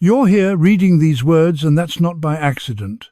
You're here reading these words, and that's not by accident.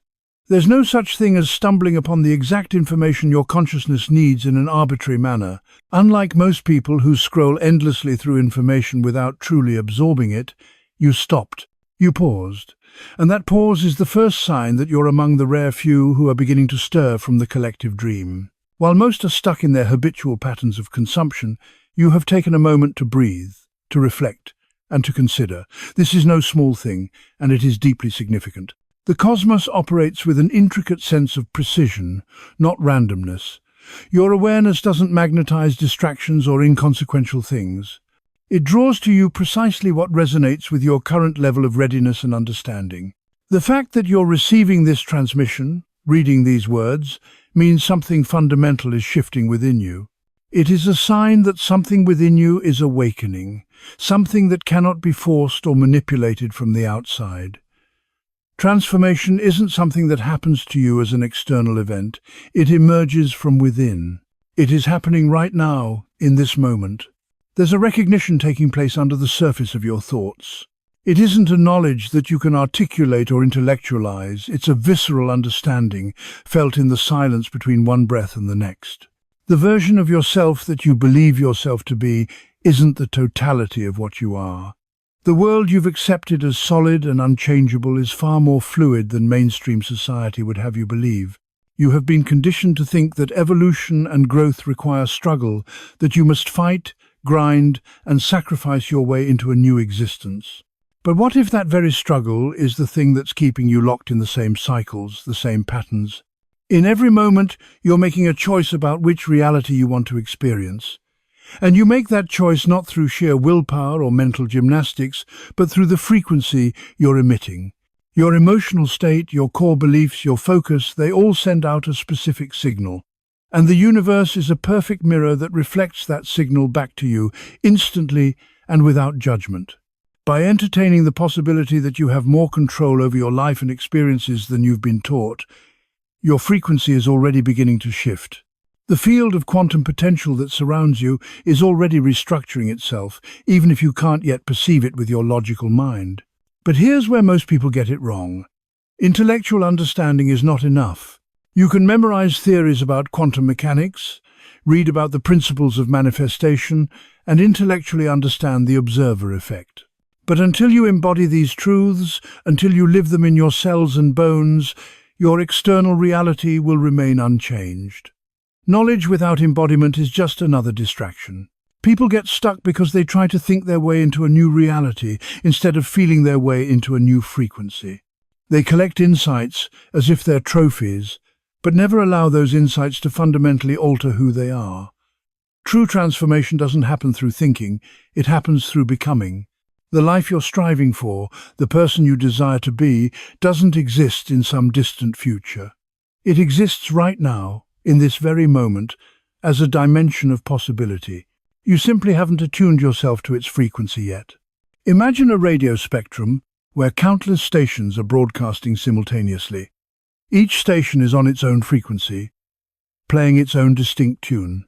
There's no such thing as stumbling upon the exact information your consciousness needs in an arbitrary manner. Unlike most people who scroll endlessly through information without truly absorbing it, you stopped. You paused. And that pause is the first sign that you're among the rare few who are beginning to stir from the collective dream. While most are stuck in their habitual patterns of consumption, you have taken a moment to breathe, to reflect, and to consider. This is no small thing, and it is deeply significant. The cosmos operates with an intricate sense of precision, not randomness. Your awareness doesn't magnetize distractions or inconsequential things. It draws to you precisely what resonates with your current level of readiness and understanding. The fact that you're receiving this transmission, reading these words, means something fundamental is shifting within you. It is a sign that something within you is awakening, something that cannot be forced or manipulated from the outside. Transformation isn't something that happens to you as an external event. It emerges from within. It is happening right now, in this moment. There's a recognition taking place under the surface of your thoughts. It isn't a knowledge that you can articulate or intellectualize. It's a visceral understanding, felt in the silence between one breath and the next. The version of yourself that you believe yourself to be isn't the totality of what you are. The world you've accepted as solid and unchangeable is far more fluid than mainstream society would have you believe. You have been conditioned to think that evolution and growth require struggle, that you must fight, grind, and sacrifice your way into a new existence. But what if that very struggle is the thing that's keeping you locked in the same cycles, the same patterns? In every moment, you're making a choice about which reality you want to experience. And you make that choice not through sheer willpower or mental gymnastics, but through the frequency you're emitting. Your emotional state, your core beliefs, your focus, they all send out a specific signal. And the universe is a perfect mirror that reflects that signal back to you, instantly and without judgment. By entertaining the possibility that you have more control over your life and experiences than you've been taught, your frequency is already beginning to shift. The field of quantum potential that surrounds you is already restructuring itself, even if you can't yet perceive it with your logical mind. But here's where most people get it wrong. Intellectual understanding is not enough. You can memorize theories about quantum mechanics, read about the principles of manifestation, and intellectually understand the observer effect. But until you embody these truths, until you live them in your cells and bones, your external reality will remain unchanged. Knowledge without embodiment is just another distraction. People get stuck because they try to think their way into a new reality instead of feeling their way into a new frequency. They collect insights as if they're trophies, but never allow those insights to fundamentally alter who they are. True transformation doesn't happen through thinking, it happens through becoming. The life you're striving for, the person you desire to be, doesn't exist in some distant future. It exists right now, in this very moment, as a dimension of possibility. You simply haven't attuned yourself to its frequency yet. Imagine a radio spectrum where countless stations are broadcasting simultaneously. Each station is on its own frequency, playing its own distinct tune.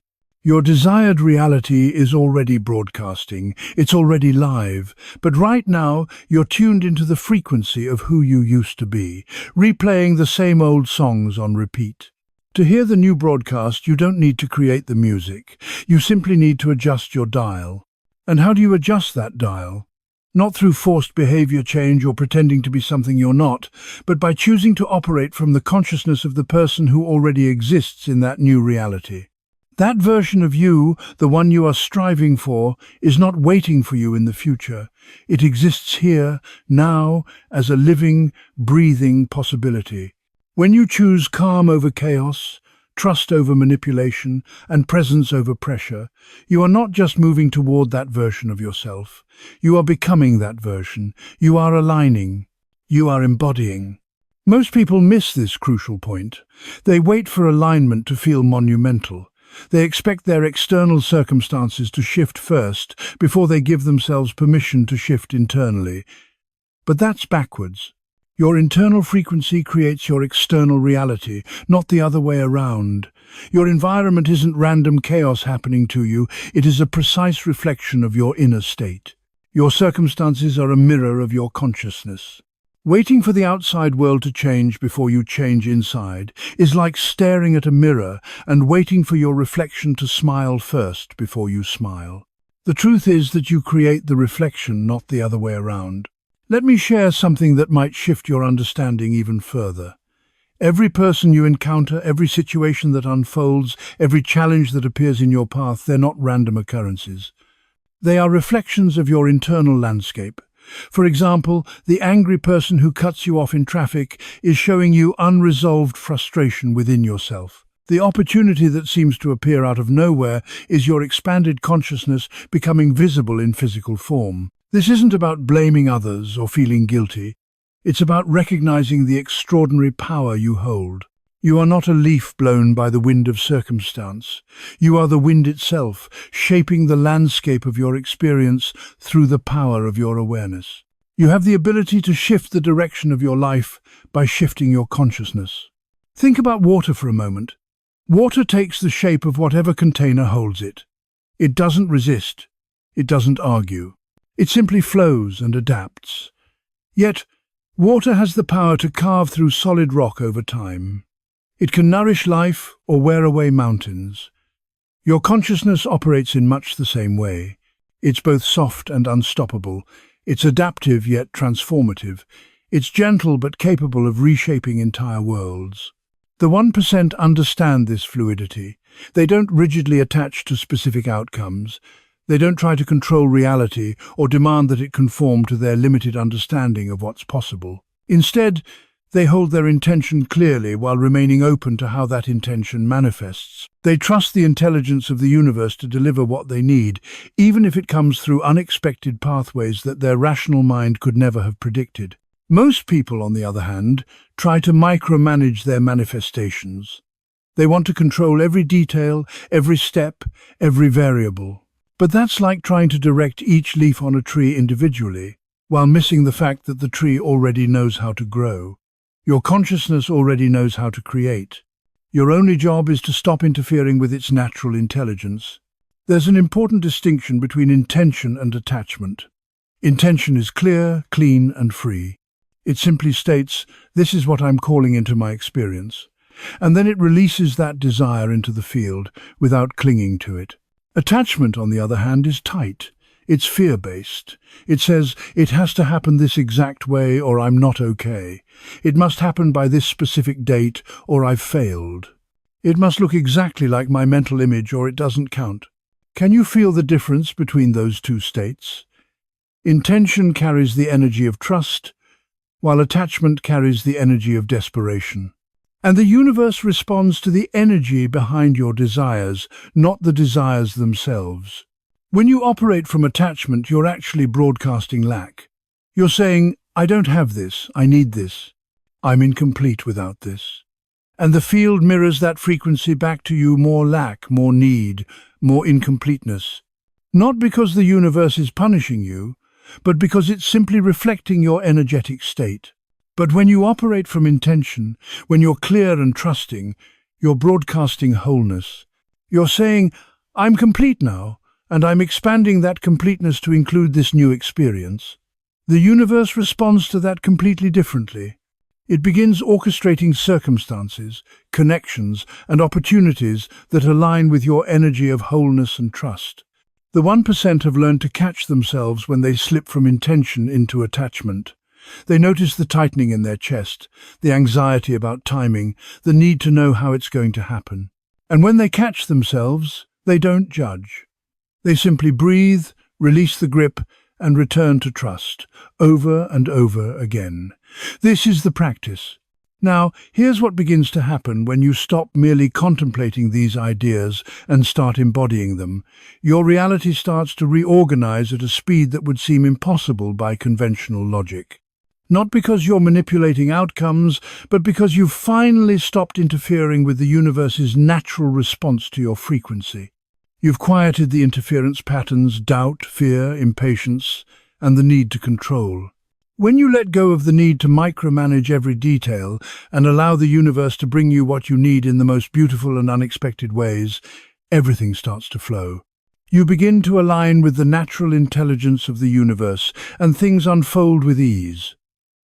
Your desired reality is already broadcasting, it's already live, but right now you're tuned into the frequency of who you used to be, replaying the same old songs on repeat. To hear the new broadcast, you don't need to create the music, you simply need to adjust your dial. And how do you adjust that dial? Not through forced behavior change or pretending to be something you're not, but by choosing to operate from the consciousness of the person who already exists in that new reality. That version of you, the one you are striving for, is not waiting for you in the future. It exists here, now, as a living, breathing possibility. When you choose calm over chaos, trust over manipulation, and presence over pressure, you are not just moving toward that version of yourself. You are becoming that version. You are aligning. You are embodying. Most people miss this crucial point. They wait for alignment to feel monumental. They expect their external circumstances to shift first before they give themselves permission to shift internally. But that's backwards. Your internal frequency creates your external reality, not the other way around. Your environment isn't random chaos happening to you, it is a precise reflection of your inner state. Your circumstances are a mirror of your consciousness. Waiting for the outside world to change before you change inside is like staring at a mirror and waiting for your reflection to smile first before you smile. The truth is that you create the reflection, not the other way around. Let me share something that might shift your understanding even further. Every person you encounter, every situation that unfolds, every challenge that appears in your path, they're not random occurrences. They are reflections of your internal landscape. For example, the angry person who cuts you off in traffic is showing you unresolved frustration within yourself. The opportunity that seems to appear out of nowhere is your expanded consciousness becoming visible in physical form. This isn't about blaming others or feeling guilty. It's about recognizing the extraordinary power you hold. You are not a leaf blown by the wind of circumstance. You are the wind itself, shaping the landscape of your experience through the power of your awareness. You have the ability to shift the direction of your life by shifting your consciousness. Think about water for a moment. Water takes the shape of whatever container holds it. It doesn't resist. It doesn't argue. It simply flows and adapts. Yet, water has the power to carve through solid rock over time. It can nourish life or wear away mountains. Your consciousness operates in much the same way. It's both soft and unstoppable. It's adaptive yet transformative. It's gentle but capable of reshaping entire worlds. The 1% understand this fluidity. They don't rigidly attach to specific outcomes. They don't try to control reality or demand that it conform to their limited understanding of what's possible. Instead, they hold their intention clearly while remaining open to how that intention manifests. They trust the intelligence of the universe to deliver what they need, even if it comes through unexpected pathways that their rational mind could never have predicted. Most people, on the other hand, try to micromanage their manifestations. They want to control every detail, every step, every variable. But that's like trying to direct each leaf on a tree individually, while missing the fact that the tree already knows how to grow. Your consciousness already knows how to create. Your only job is to stop interfering with its natural intelligence. There's an important distinction between intention and attachment. Intention is clear, clean, and free. It simply states, "This is what I'm calling into my experience." And then it releases that desire into the field without clinging to it. Attachment, on the other hand, is tight. It's fear-based. It says, it has to happen this exact way or I'm not okay. It must happen by this specific date or I've failed. It must look exactly like my mental image or it doesn't count. Can you feel the difference between those two states? Intention carries the energy of trust, while attachment carries the energy of desperation. And the universe responds to the energy behind your desires, not the desires themselves. When you operate from attachment, you're actually broadcasting lack. You're saying, I don't have this, I need this. I'm incomplete without this. And the field mirrors that frequency back to you: more lack, more need, more incompleteness. Not because the universe is punishing you, but because it's simply reflecting your energetic state. But when you operate from intention, when you're clear and trusting, you're broadcasting wholeness. You're saying, I'm complete now, and I'm expanding that completeness to include this new experience. The universe responds to that completely differently. It begins orchestrating circumstances, connections, and opportunities that align with your energy of wholeness and trust. The 1% have learned to catch themselves when they slip from intention into attachment. They notice the tightening in their chest, the anxiety about timing, the need to know how it's going to happen. And when they catch themselves, they don't judge. They simply breathe, release the grip, and return to trust, over and over again. This is the practice. Now, here's what begins to happen when you stop merely contemplating these ideas and start embodying them. Your reality starts to reorganize at a speed that would seem impossible by conventional logic. Not because you're manipulating outcomes, but because you've finally stopped interfering with the universe's natural response to your frequency. You've quieted the interference patterns, doubt, fear, impatience, and the need to control. When you let go of the need to micromanage every detail and allow the universe to bring you what you need in the most beautiful and unexpected ways, everything starts to flow. You begin to align with the natural intelligence of the universe, and things unfold with ease.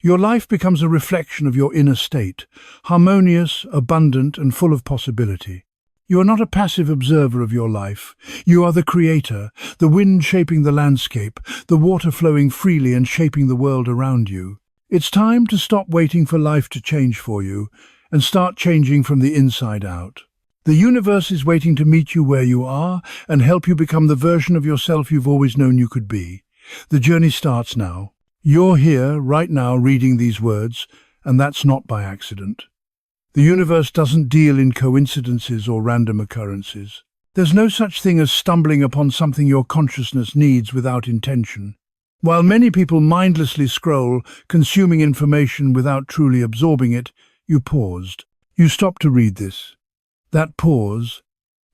Your life becomes a reflection of your inner state, harmonious, abundant, and full of possibility. You are not a passive observer of your life. You are the creator, the wind shaping the landscape, the water flowing freely and shaping the world around you. It's time to stop waiting for life to change for you and start changing from the inside out. The universe is waiting to meet you where you are and help you become the version of yourself you've always known you could be. The journey starts now. You're here, right now, reading these words, and that's not by accident. The universe doesn't deal in coincidences or random occurrences. There's no such thing as stumbling upon something your consciousness needs without intention. While many people mindlessly scroll, consuming information without truly absorbing it, you paused. You stopped to read this. That pause,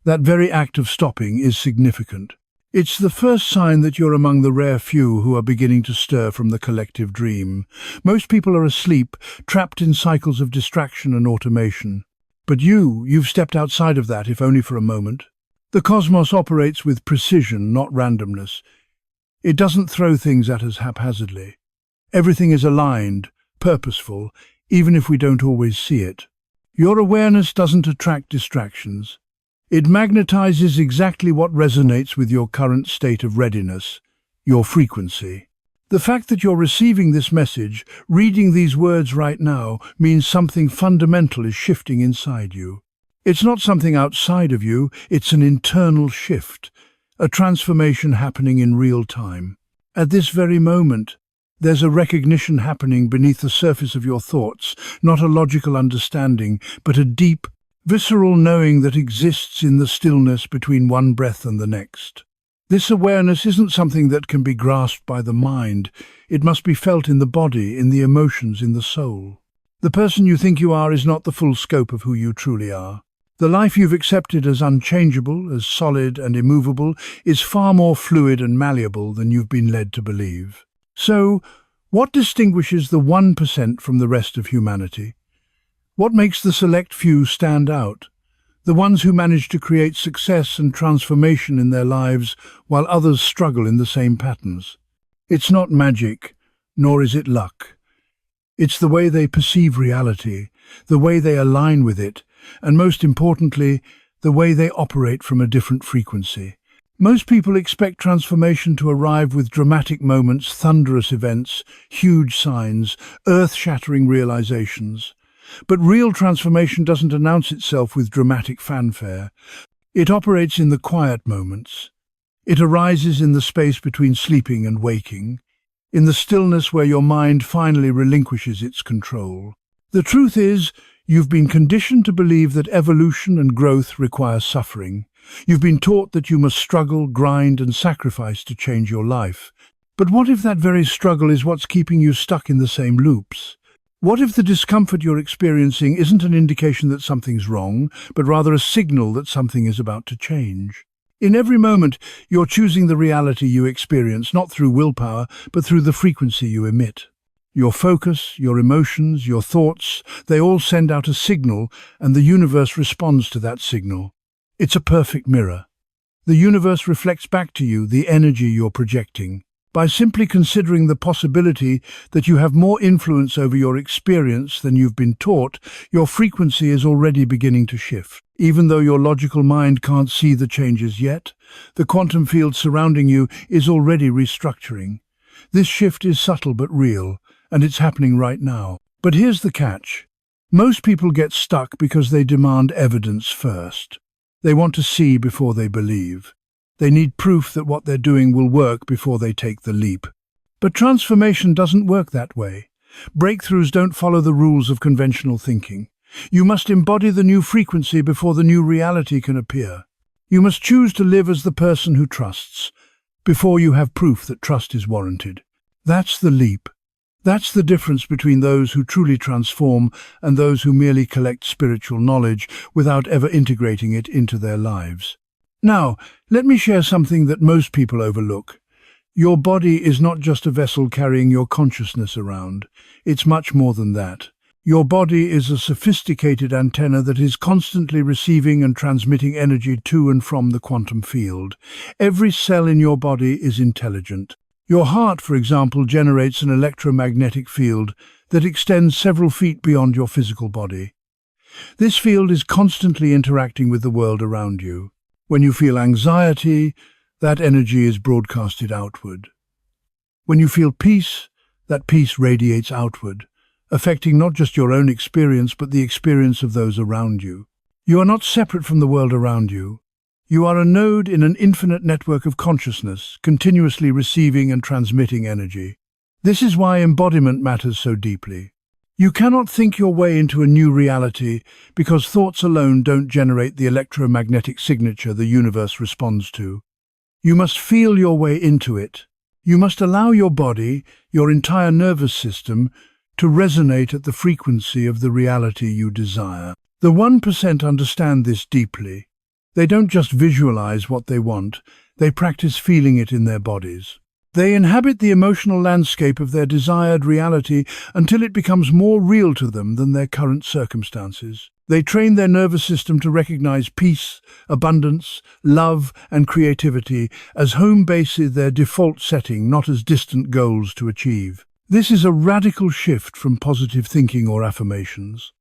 that very act of stopping, is significant. It's the first sign that you're among the rare few who are beginning to stir from the collective dream. Most people are asleep, trapped in cycles of distraction and automation. But you've stepped outside of that, if only for a moment. The cosmos operates with precision, not randomness. It doesn't throw things at us haphazardly. Everything is aligned, purposeful, even if we don't always see it. Your awareness doesn't attract distractions. It magnetizes exactly what resonates with your current state of readiness, your frequency. The fact that you're receiving this message, reading these words right now, means something fundamental is shifting inside you. It's not something outside of you, it's an internal shift, a transformation happening in real time. At this very moment, there's a recognition happening beneath the surface of your thoughts, not a logical understanding, but a deep, visceral knowing that exists in the stillness between one breath and the next. This awareness isn't something that can be grasped by the mind. It must be felt in the body, in the emotions, in the soul. The person you think you are is not the full scope of who you truly are. The life you've accepted as unchangeable, as solid and immovable, is far more fluid and malleable than you've been led to believe. So, what distinguishes the 1% from the rest of humanity? What makes the select few stand out? The ones who manage to create success and transformation in their lives while others struggle in the same patterns. It's not magic, nor is it luck. It's the way they perceive reality, the way they align with it, and most importantly, the way they operate from a different frequency. Most people expect transformation to arrive with dramatic moments, thunderous events, huge signs, earth-shattering realizations. But real transformation doesn't announce itself with dramatic fanfare. It operates in the quiet moments. It arises in the space between sleeping and waking, in the stillness where your mind finally relinquishes its control. The truth is, you've been conditioned to believe that evolution and growth require suffering. You've been taught that you must struggle, grind, and sacrifice to change your life. But what if that very struggle is what's keeping you stuck in the same loops? What if the discomfort you're experiencing isn't an indication that something's wrong, but rather a signal that something is about to change? In every moment, you're choosing the reality you experience, not through willpower, but through the frequency you emit. Your focus, your emotions, your thoughts, they all send out a signal, and the universe responds to that signal. It's a perfect mirror. The universe reflects back to you the energy you're projecting. By simply considering the possibility that you have more influence over your experience than you've been taught, your frequency is already beginning to shift. Even though your logical mind can't see the changes yet, the quantum field surrounding you is already restructuring. This shift is subtle but real, and it's happening right now. But here's the catch. Most people get stuck because they demand evidence first. They want to see before they believe. They need proof that what they're doing will work before they take the leap. But transformation doesn't work that way. Breakthroughs don't follow the rules of conventional thinking. You must embody the new frequency before the new reality can appear. You must choose to live as the person who trusts, before you have proof that trust is warranted. That's the leap. That's the difference between those who truly transform and those who merely collect spiritual knowledge without ever integrating it into their lives. Now, let me share something that most people overlook. Your body is not just a vessel carrying your consciousness around. It's much more than that. Your body is a sophisticated antenna that is constantly receiving and transmitting energy to and from the quantum field. Every cell in your body is intelligent. Your heart, for example, generates an electromagnetic field that extends several feet beyond your physical body. This field is constantly interacting with the world around you. When you feel anxiety, that energy is broadcasted outward. When you feel peace, that peace radiates outward, affecting not just your own experience but the experience of those around you. You are not separate from the world around you. You are a node in an infinite network of consciousness, continuously receiving and transmitting energy. This is why embodiment matters so deeply. You cannot think your way into a new reality because thoughts alone don't generate the electromagnetic signature the universe responds to. You must feel your way into it. You must allow your body, your entire nervous system, to resonate at the frequency of the reality you desire. The 1% understand this deeply. They don't just visualize what they want, they practice feeling it in their bodies. They inhabit the emotional landscape of their desired reality until it becomes more real to them than their current circumstances. They train their nervous system to recognize peace, abundance, love, and creativity as home base in their default setting, not as distant goals to achieve. This is a radical shift from positive thinking or affirmations.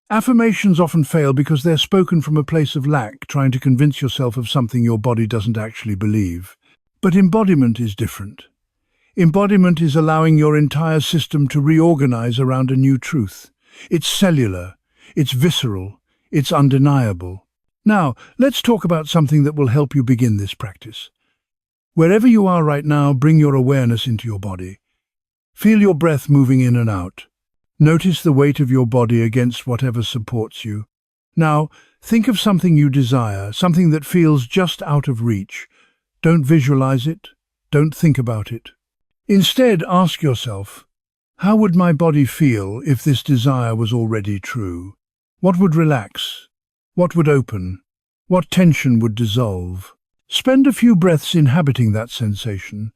Affirmations often fail because they're spoken from a place of lack, trying to convince yourself of something your body doesn't actually believe. But embodiment is different. Embodiment is allowing your entire system to reorganize around a new truth. It's cellular, it's visceral, it's undeniable. Now, let's talk about something that will help you begin this practice. Wherever you are right now, bring your awareness into your body. Feel your breath moving in and out. Notice the weight of your body against whatever supports you. Now, think of something you desire, something that feels just out of reach. Don't visualize it. Don't think about it. Instead, ask yourself, how would my body feel if this desire was already true? What would relax? What would open? What tension would dissolve? Spend a few breaths inhabiting that sensation.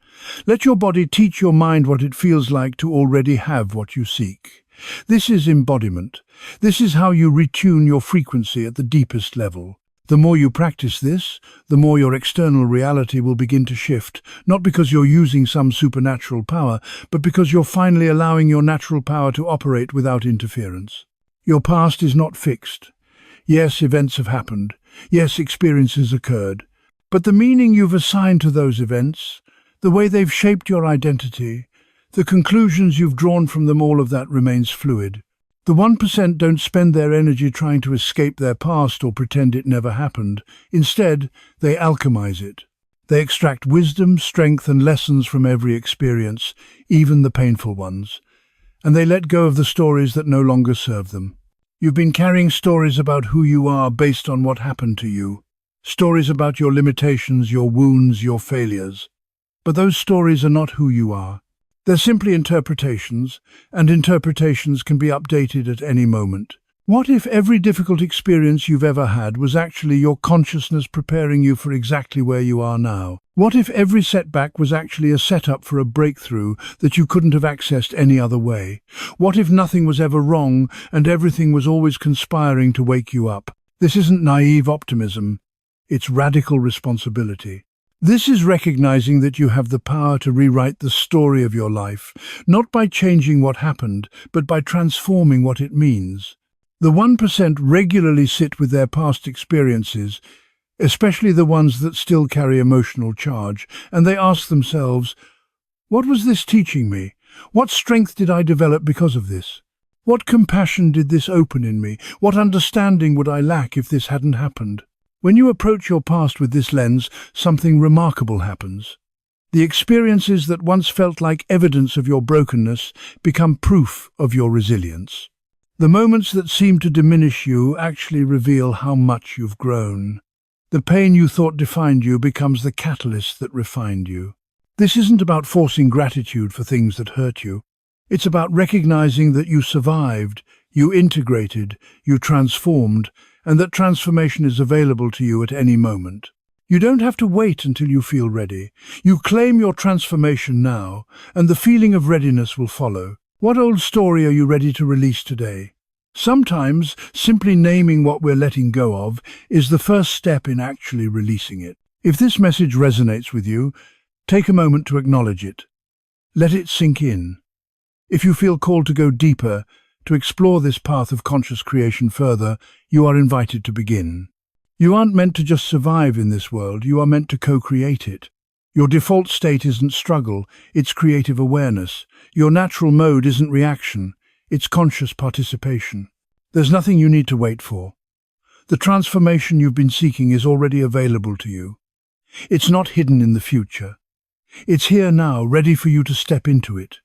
Let your body teach your mind what it feels like to already have what you seek. This is embodiment. This is how you retune your frequency at the deepest level. The more you practice this, the more your external reality will begin to shift, not because you're using some supernatural power, but because you're finally allowing your natural power to operate without interference. Your past is not fixed. Yes, events have happened. Yes, experiences occurred. But the meaning you've assigned to those events, the way they've shaped your identity, the conclusions you've drawn from them, all of that remains fluid. The 1% don't spend their energy trying to escape their past or pretend it never happened. Instead, they alchemize it. They extract wisdom, strength, and lessons from every experience, even the painful ones. And they let go of the stories that no longer serve them. You've been carrying stories about who you are based on what happened to you. Stories about your limitations, your wounds, your failures. But those stories are not who you are. They're simply interpretations, and interpretations can be updated at any moment. What if every difficult experience you've ever had was actually your consciousness preparing you for exactly where you are now? What if every setback was actually a setup for a breakthrough that you couldn't have accessed any other way? What if nothing was ever wrong and everything was always conspiring to wake you up? This isn't naive optimism. It's radical responsibility. This is recognizing that you have the power to rewrite the story of your life, not by changing what happened, but by transforming what it means. The 1% regularly sit with their past experiences, especially the ones that still carry emotional charge, and they ask themselves, what was this teaching me? What strength did I develop because of this? What compassion did this open in me? What understanding would I lack if this hadn't happened? When you approach your past with this lens, something remarkable happens. The experiences that once felt like evidence of your brokenness become proof of your resilience. The moments that seem to diminish you actually reveal how much you've grown. The pain you thought defined you becomes the catalyst that refined you. This isn't about forcing gratitude for things that hurt you. It's about recognizing that you survived, you integrated, you transformed, and that transformation is available to you at any moment. You don't have to wait until you feel ready. You claim your transformation now, and the feeling of readiness will follow. What old story are you ready to release today? Sometimes, simply naming what we're letting go of is the first step in actually releasing it. If this message resonates with you, take a moment to acknowledge it. Let it sink in. If you feel called to go deeper, to explore this path of conscious creation further, you are invited to begin. You aren't meant to just survive in this world, you are meant to co-create it. Your default state isn't struggle, it's creative awareness. Your natural mode isn't reaction, it's conscious participation. There's nothing you need to wait for. The transformation you've been seeking is already available to you. It's not hidden in the future. It's here now, ready for you to step into it.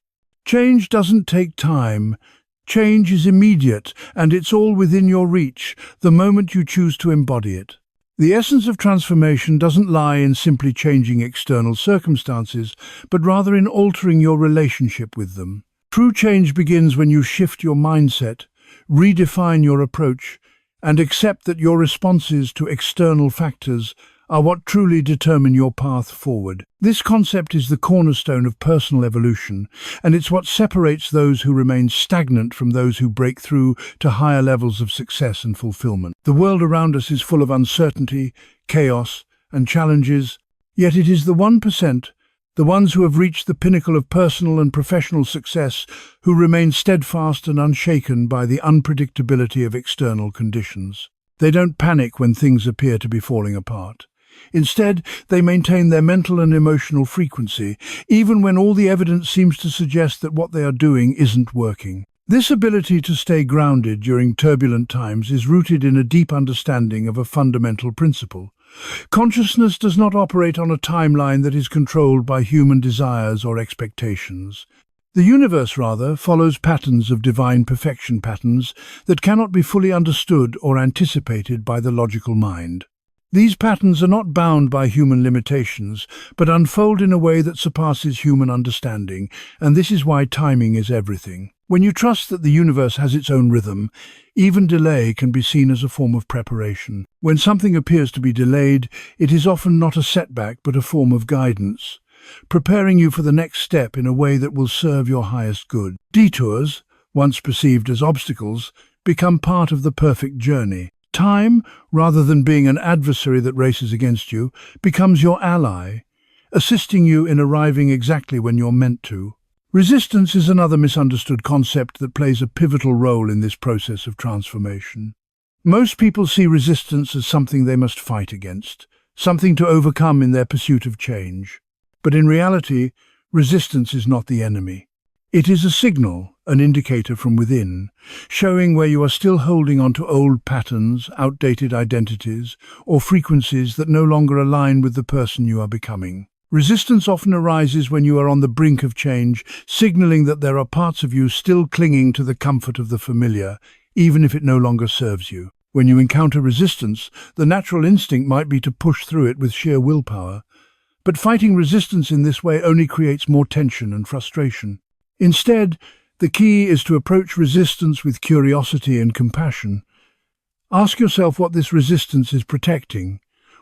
Change doesn't take time. Change is immediate, and it's all within your reach, the moment you choose to embody it. The essence of transformation doesn't lie in simply changing external circumstances, but rather in altering your relationship with them. True change begins when you shift your mindset, redefine your approach, and accept that your responses to external factors are what truly determine your path forward. This concept is the cornerstone of personal evolution, and it's what separates those who remain stagnant from those who break through to higher levels of success and fulfillment. The world around us is full of uncertainty, chaos, and challenges, yet it is the 1%, the ones who have reached the pinnacle of personal and professional success, who remain steadfast and unshaken by the unpredictability of external conditions. They don't panic when things appear to be falling apart. Instead, they maintain their mental and emotional frequency, even when all the evidence seems to suggest that what they are doing isn't working. This ability to stay grounded during turbulent times is rooted in a deep understanding of a fundamental principle. Consciousness does not operate on a timeline that is controlled by human desires or expectations. The universe, rather, follows patterns of divine perfection, patterns that cannot be fully understood or anticipated by the logical mind. These patterns are not bound by human limitations, but unfold in a way that surpasses human understanding, and this is why timing is everything. When you trust that the universe has its own rhythm, even delay can be seen as a form of preparation. When something appears to be delayed, it is often not a setback but a form of guidance, preparing you for the next step in a way that will serve your highest good. Detours, once perceived as obstacles, become part of the perfect journey. Time, rather than being an adversary that races against you, becomes your ally, assisting you in arriving exactly when you're meant to. Resistance is another misunderstood concept that plays a pivotal role in this process of transformation. Most people see resistance as something they must fight against, something to overcome in their pursuit of change. But in reality, resistance is not the enemy. It is a signal, an indicator from within, showing where you are still holding on to old patterns, outdated identities, or frequencies that no longer align with the person you are becoming. Resistance often arises when you are on the brink of change, signaling that there are parts of you still clinging to the comfort of the familiar, even if it no longer serves you. When you encounter resistance, the natural instinct might be to push through it with sheer willpower. But fighting resistance in this way only creates more tension and frustration. Instead, the key is to approach resistance with curiosity and compassion. Ask yourself what this resistance is protecting.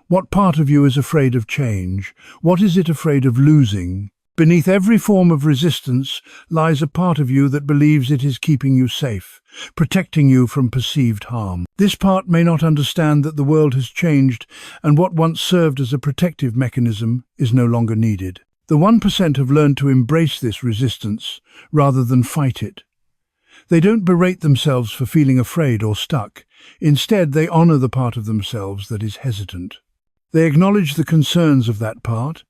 What part of you is afraid of change? What is it afraid of losing? Beneath every form of resistance lies a part of you that believes it is keeping you safe, protecting you from perceived harm. This part may not understand that the world has changed and what once served as a protective mechanism is no longer needed. The 1% have learned to embrace this resistance rather than fight it. They don't berate themselves for feeling afraid or stuck. Instead, they honor the part of themselves that is hesitant. They acknowledge the concerns of that part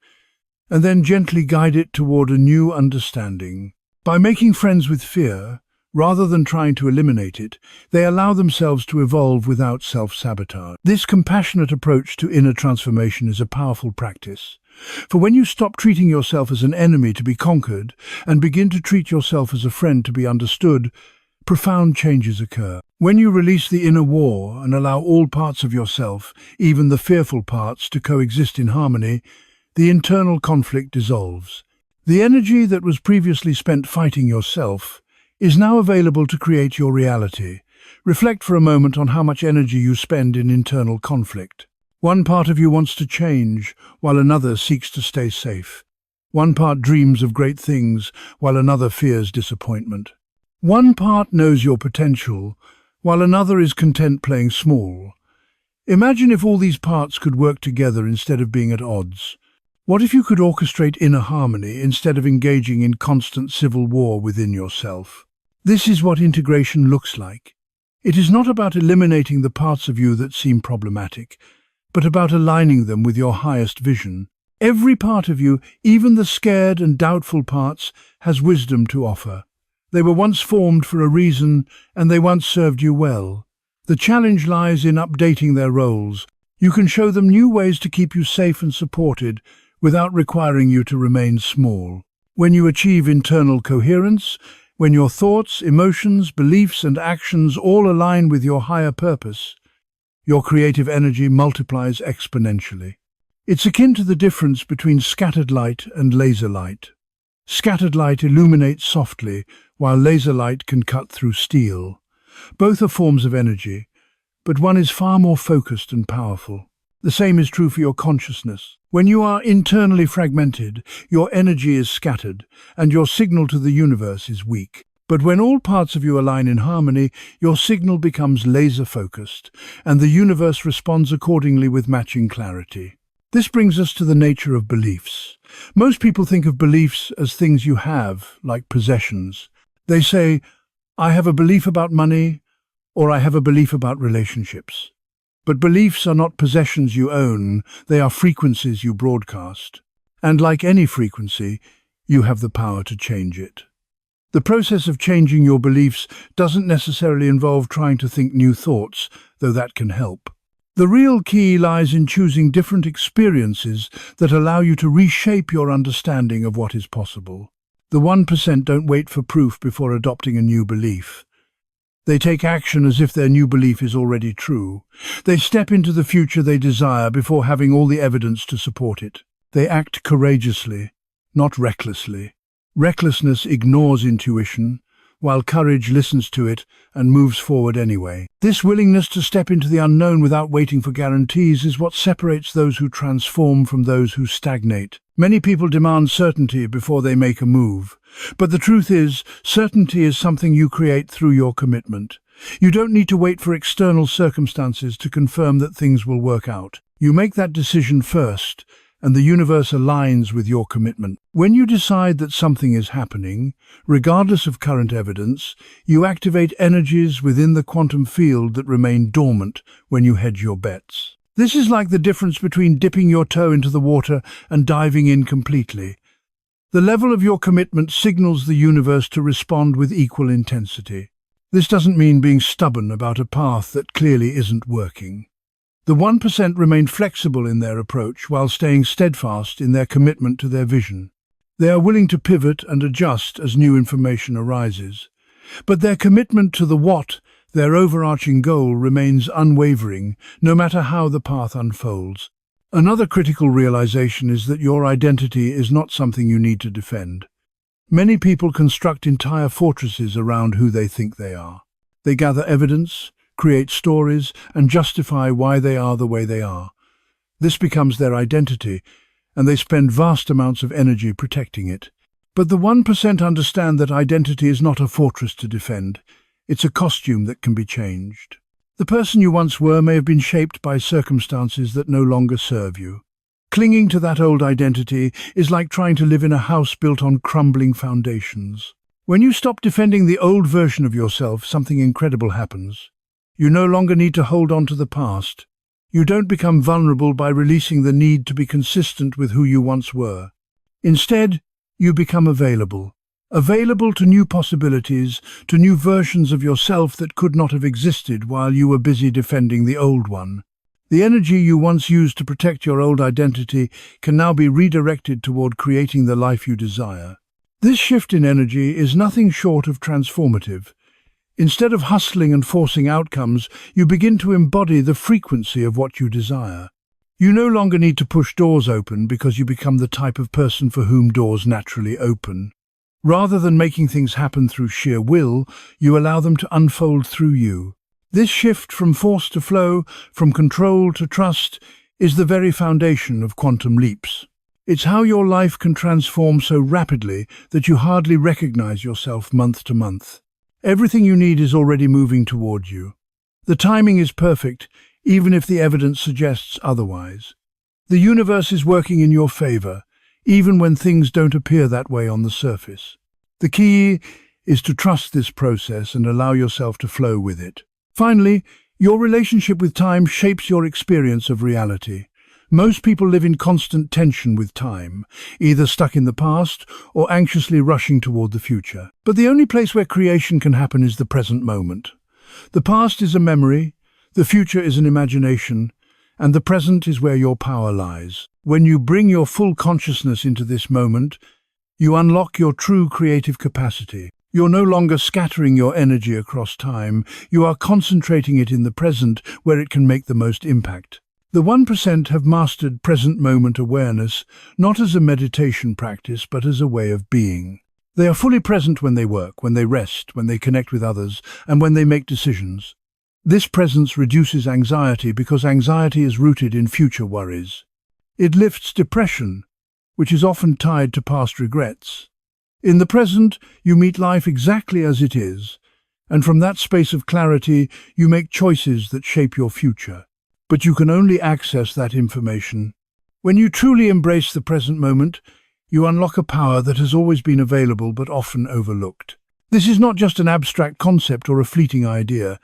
and then gently guide it toward a new understanding. By making friends with fear, rather than trying to eliminate it, they allow themselves to evolve without self-sabotage. This compassionate approach to inner transformation is a powerful practice. For when you stop treating yourself as an enemy to be conquered and begin to treat yourself as a friend to be understood, profound changes occur. When you release the inner war and allow all parts of yourself, even the fearful parts, to coexist in harmony, the internal conflict dissolves. The energy that was previously spent fighting yourself is now available to create your reality. Reflect for a moment on how much energy you spend in internal conflict. One part of you wants to change, while another seeks to stay safe. One part dreams of great things, while another fears disappointment. One part knows your potential, while another is content playing small. Imagine if all these parts could work together instead of being at odds. What if you could orchestrate inner harmony instead of engaging in constant civil war within yourself? This is what integration looks like. It is not about eliminating the parts of you that seem problematic, but about aligning them with your highest vision. Every part of you, even the scared and doubtful parts, has wisdom to offer. They were once formed for a reason, and they once served you well. The challenge lies in updating their roles. You can show them new ways to keep you safe and supported without requiring you to remain small. When you achieve internal coherence, when your thoughts, emotions, beliefs and actions all align with your higher purpose, your creative energy multiplies exponentially. It's akin to the difference between scattered light and laser light. Scattered light illuminates softly, while laser light can cut through steel. Both are forms of energy, but one is far more focused and powerful. The same is true for your consciousness. When you are internally fragmented, your energy is scattered, and your signal to the universe is weak. But when all parts of you align in harmony, your signal becomes laser-focused, and the universe responds accordingly with matching clarity. This brings us to the nature of beliefs. Most people think of beliefs as things you have, like possessions. They say, I have a belief about money, or I have a belief about relationships. But beliefs are not possessions you own, they are frequencies you broadcast. And like any frequency, you have the power to change it. The process of changing your beliefs doesn't necessarily involve trying to think new thoughts, though that can help. The real key lies in choosing different experiences that allow you to reshape your understanding of what is possible. The 1% don't wait for proof before adopting a new belief. They take action as if their new belief is already true. They step into the future they desire before having all the evidence to support it. They act courageously, not recklessly. Recklessness ignores intuition, while courage listens to it and moves forward anyway. This willingness to step into the unknown without waiting for guarantees is what separates those who transform from those who stagnate. Many people demand certainty before they make a move. But the truth is, certainty is something you create through your commitment. You don't need to wait for external circumstances to confirm that things will work out. You make that decision first, and the universe aligns with your commitment. When you decide that something is happening, regardless of current evidence, you activate energies within the quantum field that remain dormant when you hedge your bets. This is like the difference between dipping your toe into the water and diving in completely. The level of your commitment signals the universe to respond with equal intensity. This doesn't mean being stubborn about a path that clearly isn't working. The 1% remain flexible in their approach while staying steadfast in their commitment to their vision. They are willing to pivot and adjust as new information arises. But their commitment to the what, their overarching goal, remains unwavering, no matter how the path unfolds. Another critical realization is that your identity is not something you need to defend. Many people construct entire fortresses around who they think they are. They gather evidence, create stories, and justify why they are the way they are. This becomes their identity, and they spend vast amounts of energy protecting it. But the 1% understand that identity is not a fortress to defend. It's a costume that can be changed. The person you once were may have been shaped by circumstances that no longer serve you. Clinging to that old identity is like trying to live in a house built on crumbling foundations. When you stop defending the old version of yourself, something incredible happens. You no longer need to hold on to the past. You don't become vulnerable by releasing the need to be consistent with who you once were. Instead, you become available to new possibilities, to new versions of yourself that could not have existed while you were busy defending the old one. The energy you once used to protect your old identity can now be redirected toward creating the life you desire. This shift in energy is nothing short of transformative. Instead of hustling and forcing outcomes, you begin to embody the frequency of what you desire. You no longer need to push doors open because you become the type of person for whom doors naturally open. Rather than making things happen through sheer will, you allow them to unfold through you. This shift from force to flow, from control to trust, is the very foundation of quantum leaps. It's how your life can transform so rapidly that you hardly recognize yourself month to month. Everything you need is already moving toward you. The timing is perfect, even if the evidence suggests otherwise. The universe is working in your favor, even when things don't appear that way on the surface. The key is to trust this process and allow yourself to flow with it. Finally, your relationship with time shapes your experience of reality. Most people live in constant tension with time, either stuck in the past or anxiously rushing toward the future. But the only place where creation can happen is the present moment. The past is a memory, the future is an imagination, and the present is where your power lies. When you bring your full consciousness into this moment, you unlock your true creative capacity. You're no longer scattering your energy across time, you are concentrating it in the present where it can make the most impact. The 1% have mastered present moment awareness, not as a meditation practice, but as a way of being. They are fully present when they work, when they rest, when they connect with others, and when they make decisions. This presence reduces anxiety because anxiety is rooted in future worries. It lifts depression, which is often tied to past regrets. In the present, you meet life exactly as it is, and from that space of clarity, you make choices that shape your future. But you can only access that information. When you truly embrace the present moment, you unlock a power that has always been available but often overlooked. This is not just an abstract concept or a fleeting idea.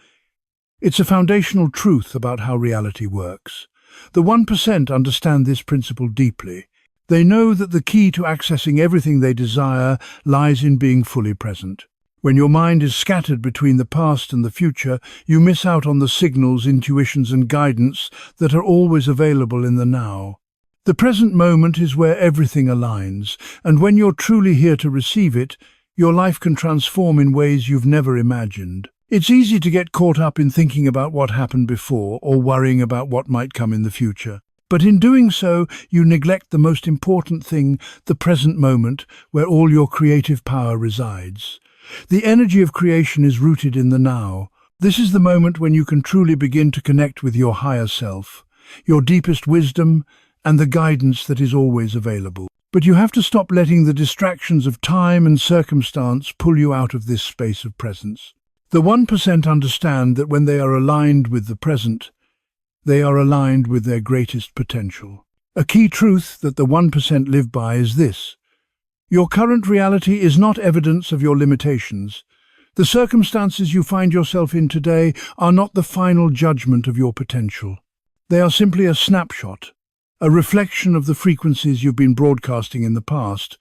It's a foundational truth about how reality works. The 1% understand this principle deeply. They know that the key to accessing everything they desire lies in being fully present. When your mind is scattered between the past and the future, you miss out on the signals, intuitions, and guidance that are always available in the now. The present moment is where everything aligns, and when you're truly here to receive it, your life can transform in ways you've never imagined. It's easy to get caught up in thinking about what happened before or worrying about what might come in the future. But in doing so, you neglect the most important thing, the present moment, where all your creative power resides. The energy of creation is rooted in the now. This is the moment when you can truly begin to connect with your higher self, your deepest wisdom, and the guidance that is always available. But you have to stop letting the distractions of time and circumstance pull you out of this space of presence. The 1% understand that when they are aligned with the present, they are aligned with their greatest potential. A key truth that the 1% live by is this: your current reality is not evidence of your limitations. The circumstances you find yourself in today are not the final judgment of your potential. They are simply a snapshot, a reflection of the frequencies you've been broadcasting in the past,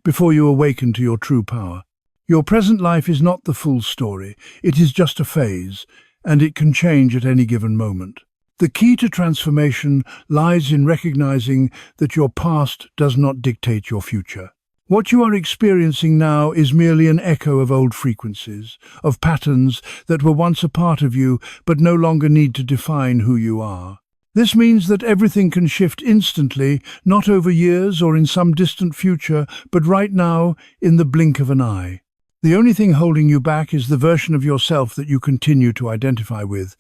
before you awaken to your true power. Your present life is not the full story, it is just a phase, and it can change at any given moment. The key to transformation lies in recognizing that your past does not dictate your future. What you are experiencing now is merely an echo of old frequencies, of patterns that were once a part of you but no longer need to define who you are. This means that everything can shift instantly, not over years or in some distant future, but right now, in the blink of an eye. The only thing holding you back is the version of yourself that you continue to identify with,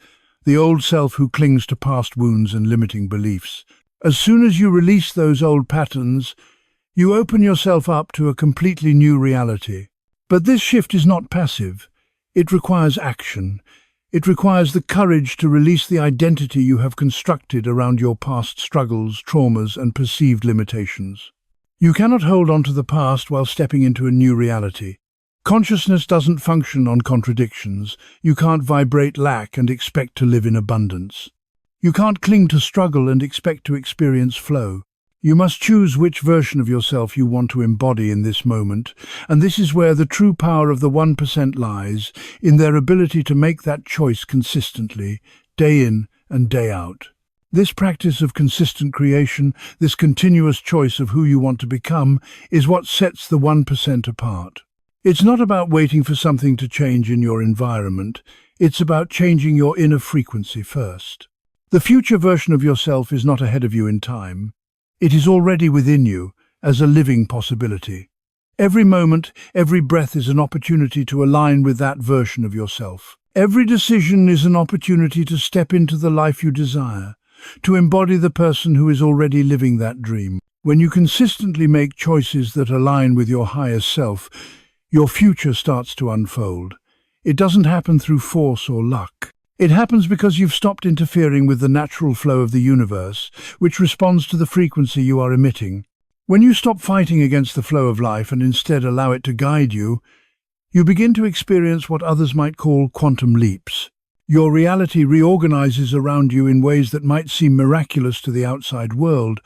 the old self who clings to past wounds and limiting beliefs. As soon as you release those old patterns, you open yourself up to a completely new reality. But this shift is not passive. It requires action. It requires the courage to release the identity you have constructed around your past struggles, traumas, and perceived limitations. You cannot hold on to the past while stepping into a new reality. Consciousness doesn't function on contradictions. You can't vibrate lack and expect to live in abundance. You can't cling to struggle and expect to experience flow. You must choose which version of yourself you want to embody in this moment, and this is where the true power of the 1% lies, in their ability to make that choice consistently, day in and day out. This practice of consistent creation, this continuous choice of who you want to become, is what sets the 1% apart. It's not about waiting for something to change in your environment, it's about changing your inner frequency first. The future version of yourself is not ahead of you in time. It is already within you, as a living possibility. Every moment, every breath is an opportunity to align with that version of yourself. Every decision is an opportunity to step into the life you desire, to embody the person who is already living that dream. When you consistently make choices that align with your higher self, your future starts to unfold. It doesn't happen through force or luck. It happens because you've stopped interfering with the natural flow of the universe, which responds to the frequency you are emitting. When you stop fighting against the flow of life and instead allow it to guide you, you begin to experience what others might call quantum leaps. Your reality reorganizes around you in ways that might seem miraculous to the outside world,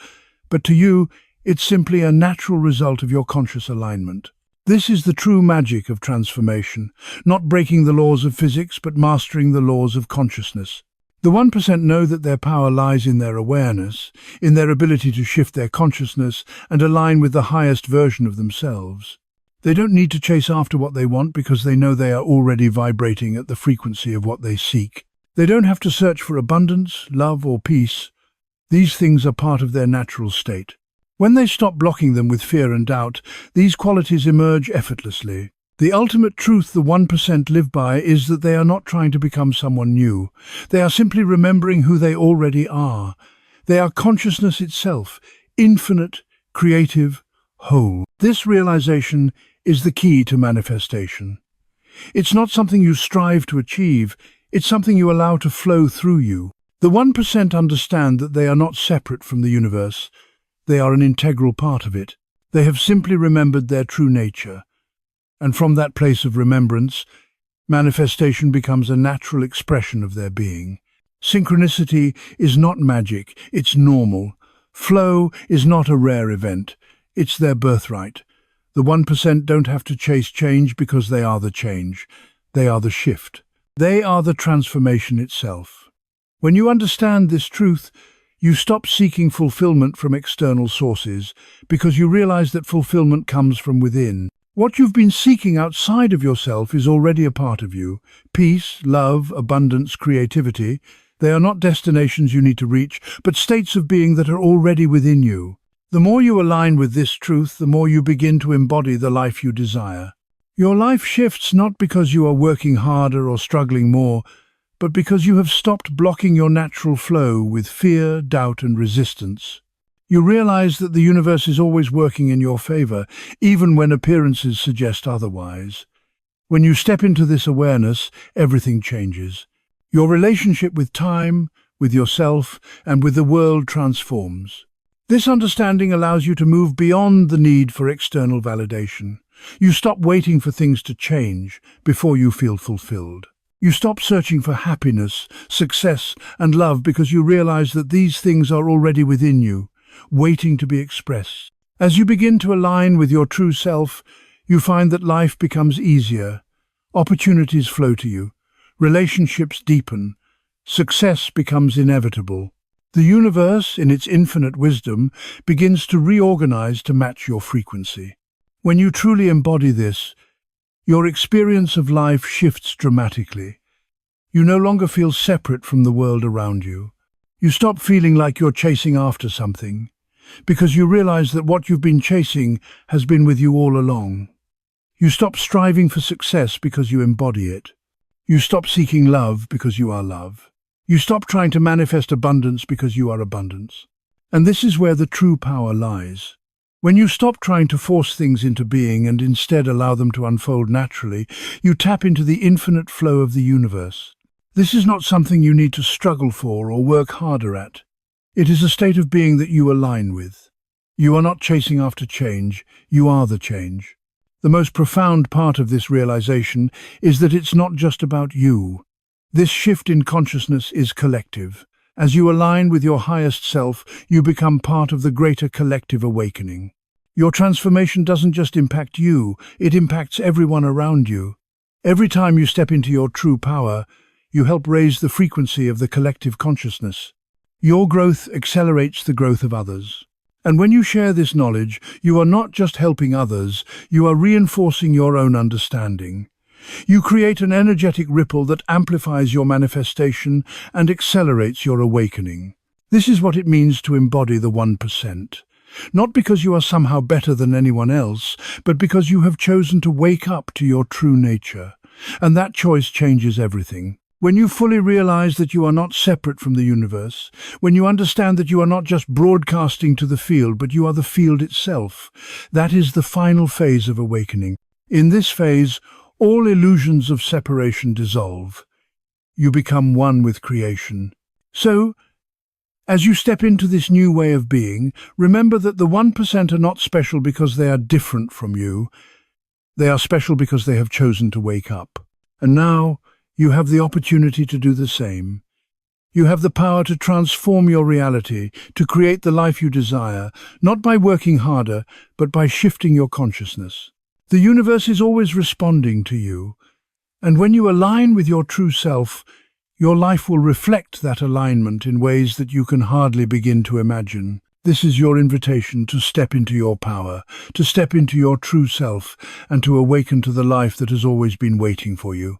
but to you, it's simply a natural result of your conscious alignment. This is the true magic of transformation, not breaking the laws of physics, but mastering the laws of consciousness. The 1% know that their power lies in their awareness, in their ability to shift their consciousness and align with the highest version of themselves. They don't need to chase after what they want because they know they are already vibrating at the frequency of what they seek. They don't have to search for abundance, love, or peace. These things are part of their natural state. When they stop blocking them with fear and doubt, these qualities emerge effortlessly. The ultimate truth the 1% live by is that they are not trying to become someone new. They are simply remembering who they already are. They are consciousness itself, infinite, creative, whole. This realization is the key to manifestation. It's not something you strive to achieve, it's something you allow to flow through you. The 1% understand that they are not separate from the universe. They are an integral part of it. They have simply remembered their true nature. And from that place of remembrance, manifestation becomes a natural expression of their being. Synchronicity is not magic, it's normal. Flow is not a rare event, it's their birthright. The 1% don't have to chase change because they are the change. They are the shift. They are the transformation itself. When you understand this truth, you stop seeking fulfillment from external sources because you realize that fulfillment comes from within. What you've been seeking outside of yourself is already a part of you. Peace, love, abundance, creativity. They are not destinations you need to reach, but states of being that are already within you. The more you align with this truth, the more you begin to embody the life you desire. Your life shifts not because you are working harder or struggling more, but because you have stopped blocking your natural flow with fear, doubt, and resistance. You realize that the universe is always working in your favor, even when appearances suggest otherwise. When you step into this awareness, everything changes. Your relationship with time, with yourself, and with the world transforms. This understanding allows you to move beyond the need for external validation. You stop waiting for things to change before you feel fulfilled. You stop searching for happiness, success, and love because you realize that these things are already within you, waiting to be expressed. As you begin to align with your true self, you find that life becomes easier. Opportunities flow to you. Relationships deepen. Success becomes inevitable. The universe, in its infinite wisdom, begins to reorganize to match your frequency. When you truly embody this, your experience of life shifts dramatically. You no longer feel separate from the world around you. You stop feeling like you're chasing after something, because you realize that what you've been chasing has been with you all along. You stop striving for success because you embody it. You stop seeking love because you are love. You stop trying to manifest abundance because you are abundance. And this is where the true power lies. When you stop trying to force things into being and instead allow them to unfold naturally, you tap into the infinite flow of the universe. This is not something you need to struggle for or work harder at. It is a state of being that you align with. You are not chasing after change, you are the change. The most profound part of this realization is that it's not just about you. This shift in consciousness is collective. As you align with your highest self, you become part of the greater collective awakening. Your transformation doesn't just impact you, it impacts everyone around you. Every time you step into your true power, you help raise the frequency of the collective consciousness. Your growth accelerates the growth of others. And when you share this knowledge, you are not just helping others, you are reinforcing your own understanding. You create an energetic ripple that amplifies your manifestation and accelerates your awakening. This is what it means to embody the 1%. Not because you are somehow better than anyone else, but because you have chosen to wake up to your true nature. And that choice changes everything. When you fully realize that you are not separate from the universe, when you understand that you are not just broadcasting to the field, but you are the field itself, that is the final phase of awakening. In this phase, all illusions of separation dissolve. You become one with creation. So, as you step into this new way of being, remember that the 1% are not special because they are different from you. They are special because they have chosen to wake up. And now, you have the opportunity to do the same. You have the power to transform your reality, to create the life you desire, not by working harder, but by shifting your consciousness. The universe is always responding to you, and when you align with your true self, your life will reflect that alignment in ways that you can hardly begin to imagine. This is your invitation to step into your power, to step into your true self, and to awaken to the life that has always been waiting for you.